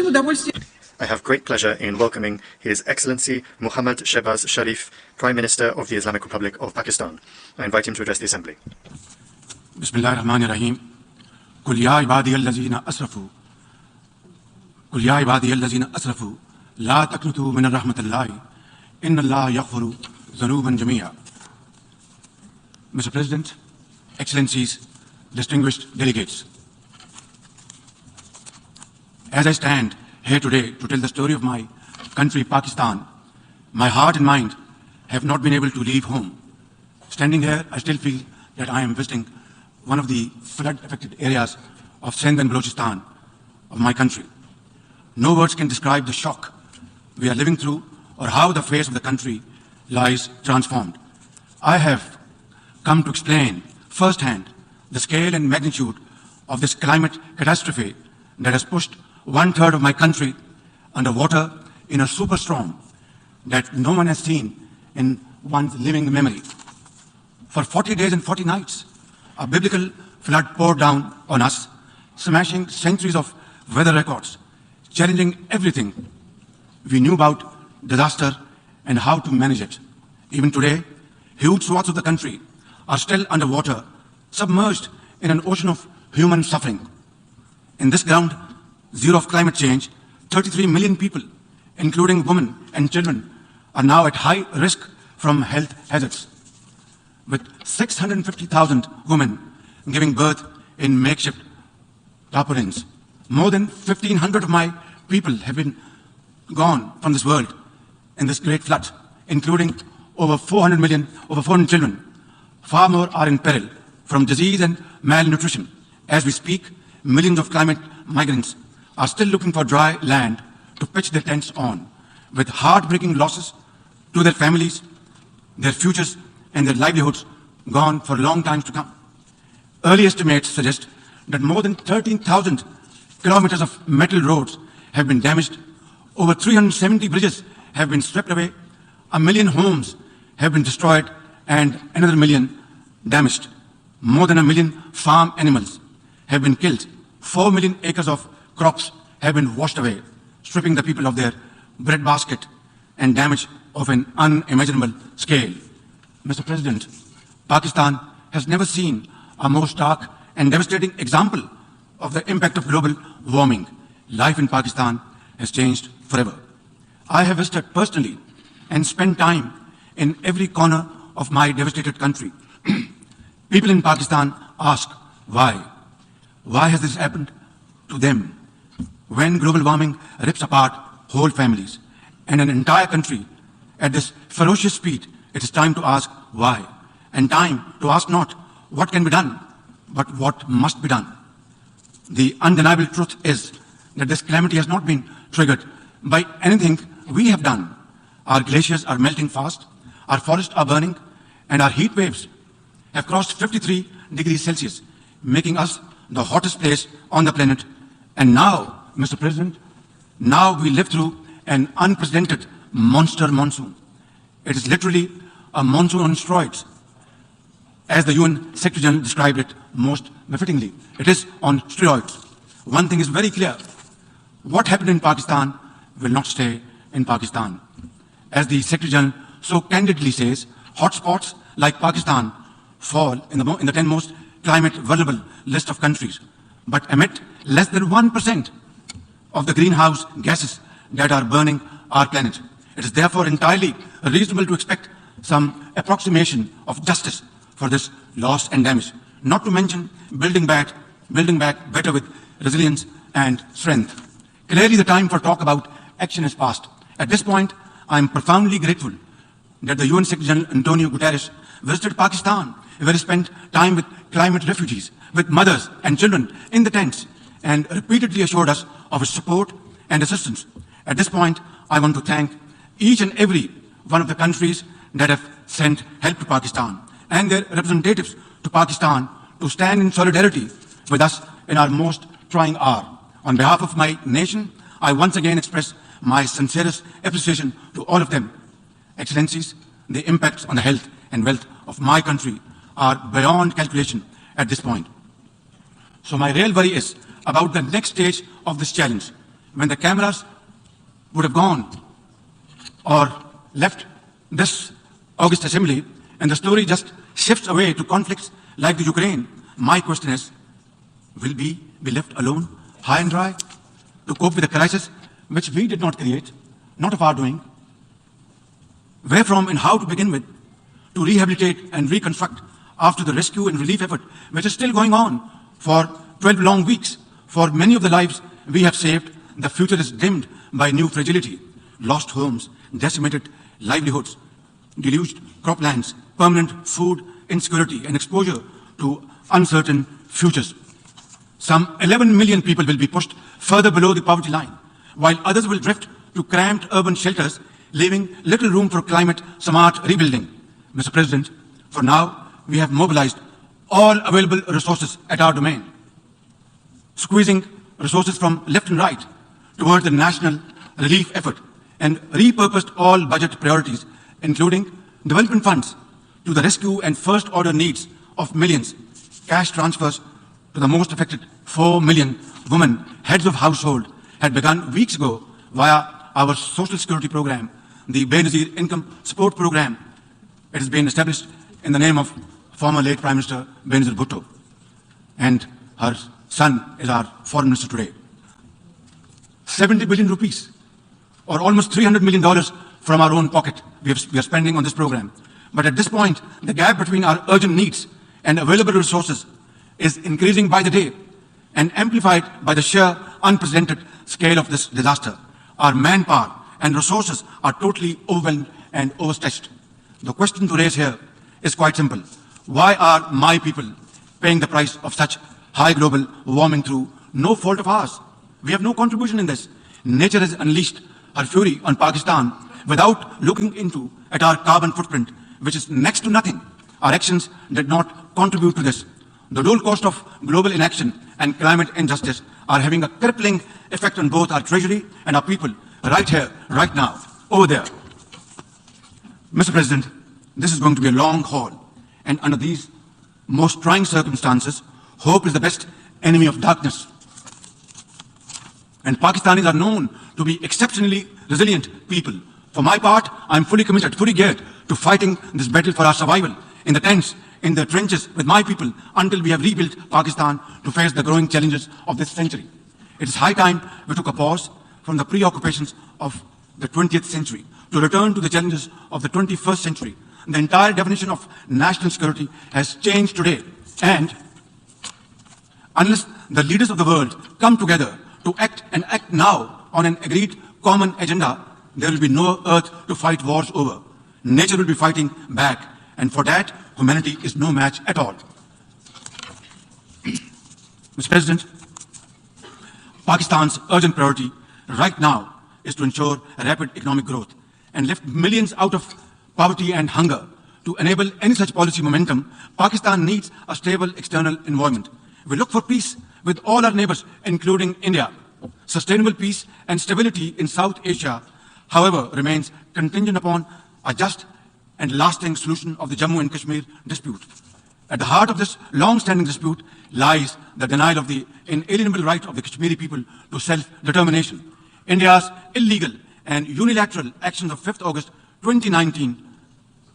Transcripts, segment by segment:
I have great pleasure in welcoming His Excellency Muhammad Shehbaz Sharif, Prime Minister of the Islamic Republic of Pakistan. I invite him to address the Assembly. Bismillah ar-Rahman ar-Rahim. Qul ya ibadiy allazina asrafu. Qul ya ibadiy allazina asrafu. La taqnutu min rahmatillahi. Inna Allah yaghfiru dhunuban jami'a. Mr. President, Excellencies, distinguished delegates. As I stand here today to tell the story of my country, Pakistan, my heart and mind have not been able to leave home. Standing here, I still feel that I am visiting one of the flood-affected areas of Sindh and Balochistan of my country. No words can describe the shock we are living through or how the face of the country lies transformed. I have come to explain firsthand the scale and magnitude of this climate catastrophe that has pushed 1/3 of my country underwater in a superstorm that no one has seen in one's living memory. For 40 days and 40 nights, a biblical flood poured down on us, smashing centuries of weather records, challenging everything we knew about disaster and how to manage it. Even today, huge swaths of the country are still underwater, submerged in an ocean of human suffering. In this ground zero of climate change, 33 million people, including women and children, are now at high risk from health hazards. With 650,000 women giving birth in makeshift tarpaulins, more than 1,500 of my people have been gone from this world in this great flood, including over 400 children. Far more are in peril from disease and malnutrition. As we speak, millions of climate migrants are still looking for dry land to pitch their tents on, with heartbreaking losses to their families, their futures, and their livelihoods gone for long times to come. Early estimates suggest that more than 13,000 kilometers of metal roads have been damaged, over 370 bridges have been swept away, 1 million homes have been destroyed, and another million damaged. More than 1 million farm animals have been killed. 4 million acres of crops have been washed away, stripping the people of their bread basket, and damage of an unimaginable scale. Mr. President, Pakistan has never seen a more stark and devastating example of the impact of global warming. Life in Pakistan has changed forever. I have visited personally and spent time in every corner of my devastated country. People in Pakistan ask, why? Why has this happened to them? When global warming rips apart whole families and an entire country at this ferocious speed, it is time to ask why, and time to ask not what can be done, but what must be done. The undeniable truth is that this calamity has not been triggered by anything we have done. Our glaciers are melting fast, our forests are burning, and our heat waves have crossed 53 degrees Celsius, making us the hottest place on the planet. And now, Mr. President, now we live through an unprecedented monster monsoon. It is literally a monsoon on steroids, as the UN Secretary General described it most befittingly. It is on steroids. One thing is very clear. What happened in Pakistan will not stay in Pakistan. As the Secretary General so candidly says, hotspots like Pakistan fall in the 10 most climate vulnerable list of countries, but emit less than 1% of the greenhouse gases that are burning our planet. It is therefore entirely reasonable to expect some approximation of justice for this loss and damage, not to mention building back better with resilience and strength. Clearly the time for talk about action is past. At this point, I am profoundly grateful that the UN Secretary General Antonio Guterres visited Pakistan, where he spent time with climate refugees, with mothers and children in the tents, and repeatedly assured us of his support and assistance. At this point, I want to thank each and every one of the countries that have sent help to Pakistan and their representatives to Pakistan to stand in solidarity with us in our most trying hour. On behalf of my nation, I once again express my sincerest appreciation to all of them. Excellencies, the impacts on the health and wealth of my country are beyond calculation at this point. So my real worry is about the next stage of this challenge. when the cameras would have gone or left this August assembly and the story just shifts away to conflicts like the Ukraine, my question is, will we be left alone, high and dry, to cope with a crisis which we did not create, not of our doing? Where from and how to begin with to rehabilitate and reconstruct after the rescue and relief effort, which is still going on for 12 long weeks? For many of the lives we have saved, the future is dimmed by new fragility, lost homes, decimated livelihoods, deluged croplands, permanent food insecurity, and exposure to uncertain futures. Some 11 million people will be pushed further below the poverty line, while others will drift to cramped urban shelters, leaving little room for climate-smart rebuilding. Mr. President, for now, we have mobilized all available resources at our domain, squeezing resources from left and right towards the national relief effort, and repurposed all budget priorities, including development funds, to the rescue and first-order needs of millions, cash transfers to the most affected 4 million women, heads of household, had begun weeks ago via our social security program, the Benazir Income Support Program. It has been established in the name of former late Prime Minister Benazir Bhutto, and her son is our foreign minister today. 70 billion rupees, or almost $300 million from our own pocket, we are spending on this program. But at this point, the gap between our urgent needs and available resources is increasing by the day and amplified by the sheer unprecedented scale of this disaster. Our manpower and resources are totally overwhelmed and overstretched. The question to raise here is quite simple. Why are my people paying the price of such high global warming through no fault of ours? We have no contribution in this. Nature has unleashed her fury on Pakistan without looking at our carbon footprint, which is next to nothing. Our actions did not contribute to this. The dual cost of global inaction and climate injustice are having a crippling effect on both our treasury and our people, right here, right now, over there. Mr. President, this is going to be a long haul, and under these most trying circumstances, hope is the best enemy of darkness. And Pakistanis are known to be exceptionally resilient people. For my part, I'm fully committed, fully geared to fighting this battle for our survival in the tents, in the trenches with my people until we have rebuilt Pakistan to face the growing challenges of this century. It is high time we took a pause from the preoccupations of the 20th century to return to the challenges of the 21st century. The entire definition of national security has changed today, and unless the leaders of the world come together to act and act now on an agreed common agenda, there will be no earth to fight wars over. Nature will be fighting back, and for that, humanity is no match at all. Mr. President, Pakistan's urgent priority right now is to ensure rapid economic growth and lift millions out of poverty and hunger. To enable any such policy momentum, Pakistan needs a stable external environment. We look for peace with all our neighbors, including India. Sustainable peace and stability in South Asia, however, remains contingent upon a just and lasting solution of the Jammu and Kashmir dispute. At the heart of this long-standing dispute lies the denial of the inalienable right of the Kashmiri people to self-determination. India's illegal and unilateral actions of 5th August 2019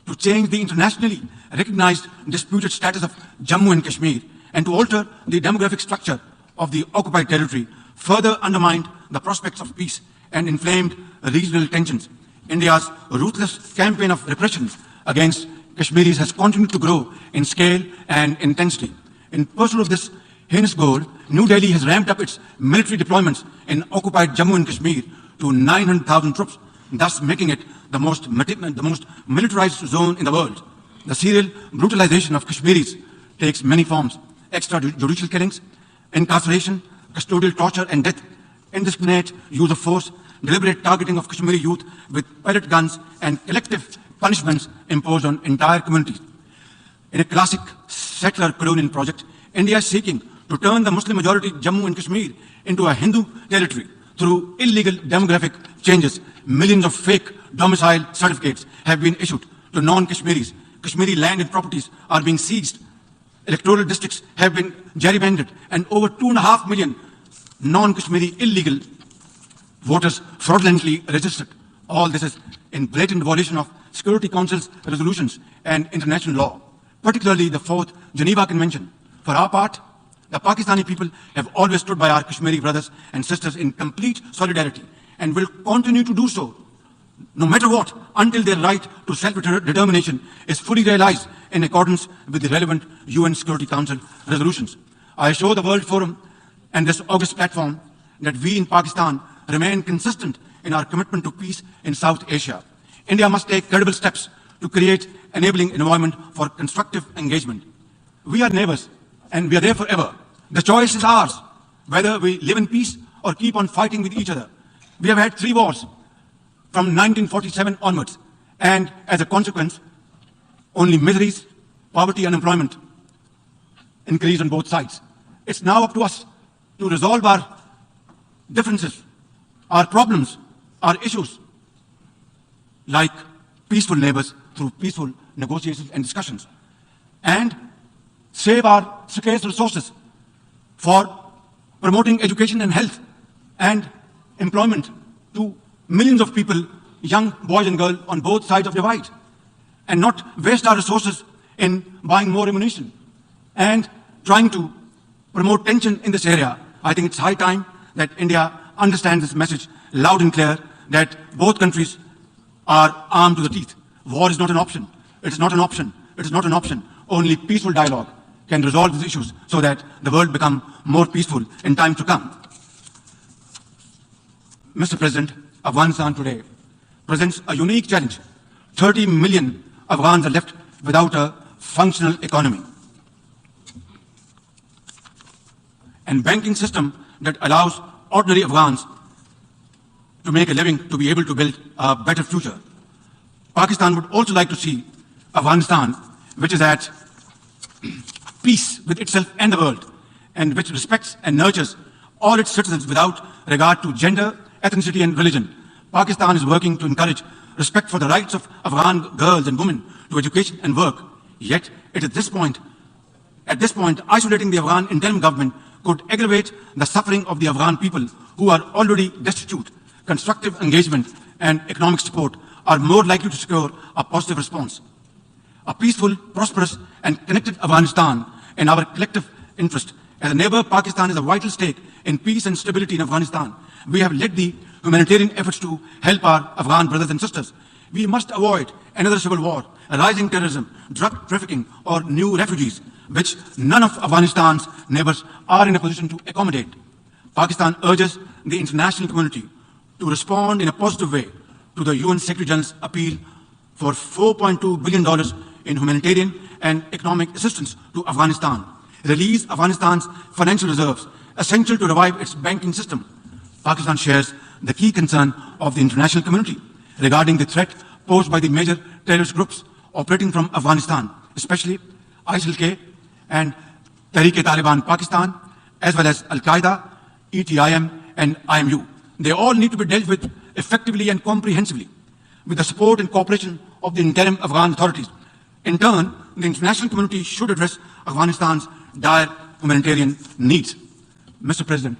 to change the internationally recognized disputed status of Jammu and Kashmir and to alter the demographic structure of the occupied territory further undermined the prospects of peace and inflamed regional tensions. India's ruthless campaign of repression against Kashmiris has continued to grow in scale and intensity. In pursuit of this heinous goal, New Delhi has ramped up its military deployments in occupied Jammu and Kashmir to 900,000 troops, thus making it the most militarized zone in the world. The serial brutalization of Kashmiris takes many forms: extrajudicial killings, incarceration, custodial torture and death, indiscriminate use of force, deliberate targeting of Kashmiri youth with pellet guns, and collective punishments imposed on entire communities. In a classic settler colonial project, India is seeking to turn the Muslim-majority Jammu and Kashmir into a Hindu territory through illegal demographic changes. Millions of fake domicile certificates have been issued to non-Kashmiris. Kashmiri land and properties are being seized. Electoral districts have been gerrymandered, and over 2.5 million non-Kashmiri illegal voters fraudulently registered. All this is in blatant violation of Security Council's resolutions and international law, particularly the 4th Geneva Convention. For our part, the Pakistani people have always stood by our Kashmiri brothers and sisters in complete solidarity and will continue to do so, no matter what, until their right to self-determination is fully realized in accordance with the relevant UN Security Council resolutions. I assure the World Forum and this august platform that we in Pakistan remain consistent in our commitment to peace in South Asia. India must take credible steps to create enabling environment for constructive engagement. We are neighbors and we are there forever. The choice is ours, whether we live in peace or keep on fighting with each other. We have had 3 wars from 1947 onwards, and as a consequence, only miseries, poverty, unemployment increase on both sides. It's now up to us to resolve our differences, our problems, our issues, like peaceful neighbors through peaceful negotiations and discussions, and save our scarce resources for promoting education and health and employment to millions of people, young boys and girls on both sides of the divide, and not waste our resources in buying more ammunition and trying to promote tension in this area. I think it's high time that India understands this message loud and clear, that both countries are armed to the teeth. War is not an option. It's not an option. It is not an option. Only peaceful dialogue can resolve these issues so that the world become more peaceful in time to come. Mr. President, Afghanistan today presents a unique challenge. 30 million Afghans are left without a functional economy and banking system that allows ordinary Afghans to make a living, to be able to build a better future. Pakistan would also like to see Afghanistan, which is at peace with itself and the world, and which respects and nurtures all its citizens without regard to gender, ethnicity, and religion. Pakistan is working to encourage respect for the rights of Afghan girls and women to education and work. Yet, at this point, isolating the Afghan interim government could aggravate the suffering of the Afghan people who are already destitute. Constructive engagement and economic support are more likely to secure a positive response. A peaceful, prosperous, and connected Afghanistan in our collective interest. As a neighbor, Pakistan is a vital stake in peace and stability in Afghanistan. We have led the humanitarian efforts to help our Afghan brothers and sisters. We must avoid another civil war, rising terrorism, drug trafficking, or new refugees, which none of Afghanistan's neighbors are in a position to accommodate. Pakistan urges the international community to respond in a positive way to the UN Secretary General's appeal for $4.2 billion in humanitarian and economic assistance to Afghanistan. Release Afghanistan's financial reserves, essential to revive its banking system. Pakistan shares the key concern of the international community regarding the threat posed by the major terrorist groups operating from Afghanistan, especially ISIL-K and Tehreek-e-Taliban Pakistan, as well as Al-Qaeda, ETIM, and IMU. They all need to be dealt with effectively and comprehensively, with the support and cooperation of the interim Afghan authorities. In turn, the international community should address Afghanistan's dire humanitarian needs. Mr. President,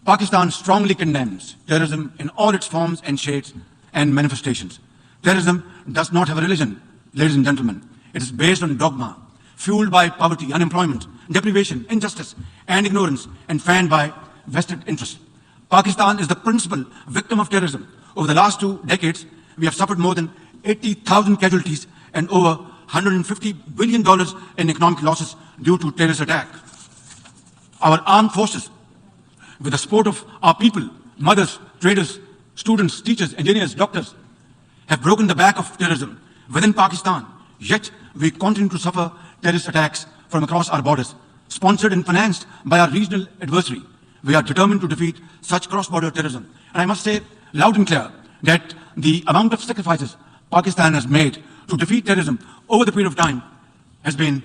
Pakistan strongly condemns terrorism in all its forms and shades and manifestations. Terrorism does not have a religion, ladies and gentlemen. It is based on dogma, fueled by poverty, unemployment, deprivation, injustice, and ignorance, and fanned by vested interests. Pakistan is the principal victim of terrorism. Over the last 2 decades, we have suffered more than 80,000 casualties and over $150 billion in economic losses due to terrorist attack. Our armed forces, with the support of our people, mothers, traders, students, teachers, engineers, doctors, have broken the back of terrorism within Pakistan. Yet, we continue to suffer terrorist attacks from across our borders, sponsored and financed by our regional adversary. We are determined to defeat such cross-border terrorism. And I must say loud and clear that the amount of sacrifices Pakistan has made to defeat terrorism over the period of time has been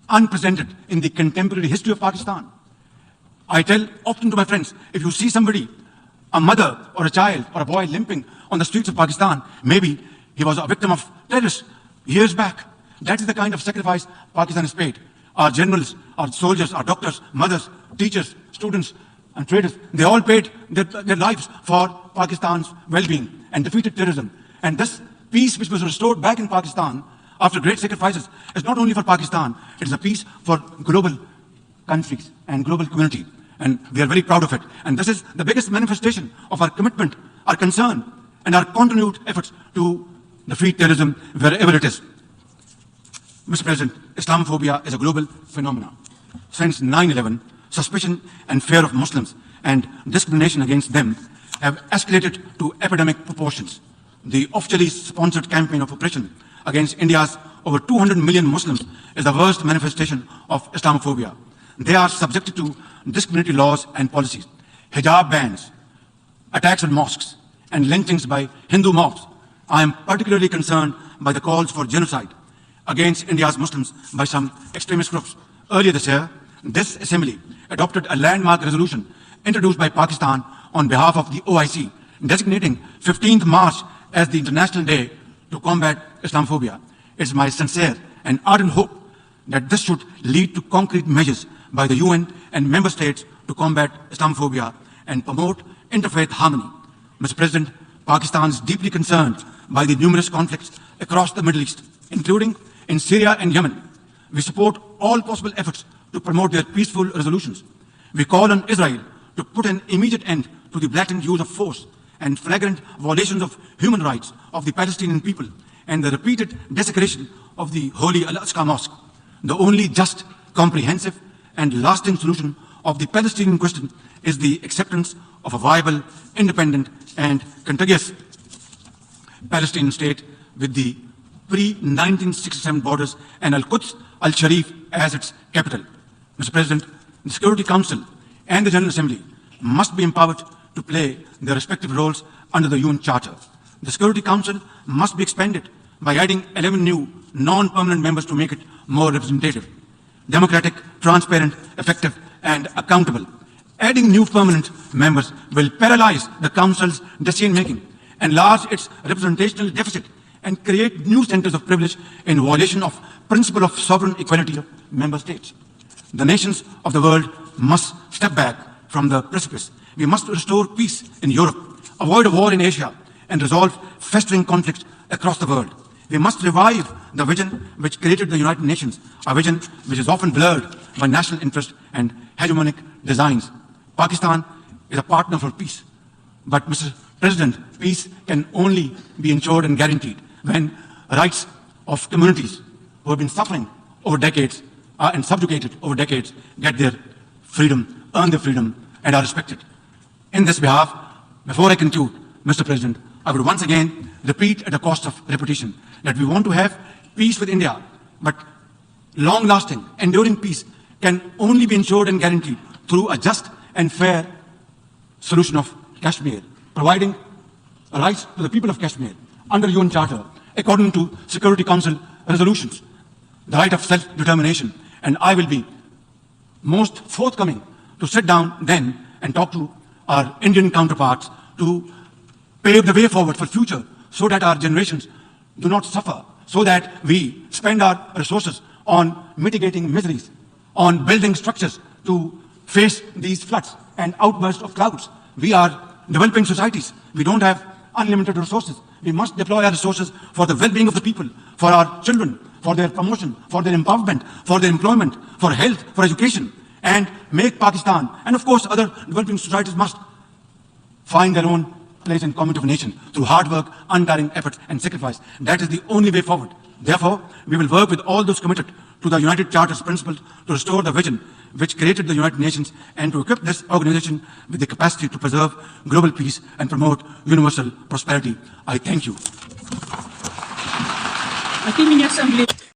unprecedented in the contemporary history of Pakistan. I tell often to my friends, if you see somebody, a mother or a child or a boy limping on the streets of Pakistan, maybe he was a victim of terrorists years back. That is the kind of sacrifice Pakistan has paid. Our generals, our soldiers, our doctors, mothers, teachers, students, and traders, they all paid their lives for Pakistan's well-being and defeated terrorism. And this peace which was restored back in Pakistan after great sacrifices is not only for Pakistan, it is a peace for global countries and global community. And we are very proud of it. And this is the biggest manifestation of our commitment, our concern, and our continued efforts to defeat terrorism wherever it is. Mr. President, Islamophobia is a global phenomenon. Since 9/11, suspicion and fear of Muslims and discrimination against them have escalated to epidemic proportions. The officially sponsored campaign of oppression against India's over 200 million Muslims is the worst manifestation of Islamophobia. They are subjected to discriminatory laws and policies, hijab bans, attacks on mosques, and lynchings by Hindu mobs. I am particularly concerned by the calls for genocide against India's Muslims by some extremist groups. Earlier this year, this assembly adopted a landmark resolution introduced by Pakistan on behalf of the OIC, designating 15th March as the International Day to combat Islamophobia. It's my sincere and ardent hope that this should lead to concrete measures by the UN and member states to combat Islamophobia and promote interfaith harmony. Mr. President, Pakistan is deeply concerned by the numerous conflicts across the Middle East, including in Syria and Yemen. We support all possible efforts to promote their peaceful resolutions. We call on Israel to put an immediate end to the blatant use of force and flagrant violations of human rights of the Palestinian people and the repeated desecration of the Holy Al-Aqsa Mosque. The only just, comprehensive, and lasting solution of the Palestinian question is the acceptance of a viable, independent, and contiguous Palestinian state with the pre-1967 borders and Al-Quds Al-Sharif as its capital. Mr. President, the Security Council and the General Assembly must be empowered to play their respective roles under the UN Charter. The Security Council must be expanded by adding 11 new non-permanent members to make it more representative, democratic, transparent, effective, and accountable. Adding new permanent members will paralyze the Council's decision-making, enlarge its representational deficit, and create new centers of privilege in violation of principle of sovereign equality of member states. The nations of the world must step back from the precipice. We must restore peace in Europe, avoid a war in Asia, and resolve festering conflicts across the world. We must revive the vision which created the United Nations, a vision which is often blurred by national interest and hegemonic designs. Pakistan is a partner for peace. But, Mr. President, peace can only be ensured and guaranteed when rights of communities who have been suffering over decades and subjugated over decades get their freedom, earn their freedom, and are respected. In this behalf, before I conclude, Mr. President, I would once again repeat at the cost of repetition that we want to have peace with India, but long-lasting, enduring peace can only be ensured and guaranteed through a just and fair solution of Kashmir, providing rights to the people of Kashmir under UN Charter, according to Security Council resolutions, the right of self-determination. And I will be most forthcoming to sit down then and talk to our Indian counterparts to pave the way forward for future so that our generations do not suffer, so that we spend our resources on mitigating miseries, on building structures to face these floods and outbursts of clouds. We are developing societies. We don't have unlimited resources. We must deploy our resources for the well-being of the people, for our children, for their promotion, for their empowerment, for their employment, for health, for education, and make Pakistan, and of course other developing societies must find their own place in common of a nation through hard work, untiring efforts, and sacrifice. That is the only way forward. Therefore, we will work with all those committed to the United Charter's principles to restore the vision which created the United Nations and to equip this organization with the capacity to preserve global peace and promote universal prosperity. I thank you. Assembly.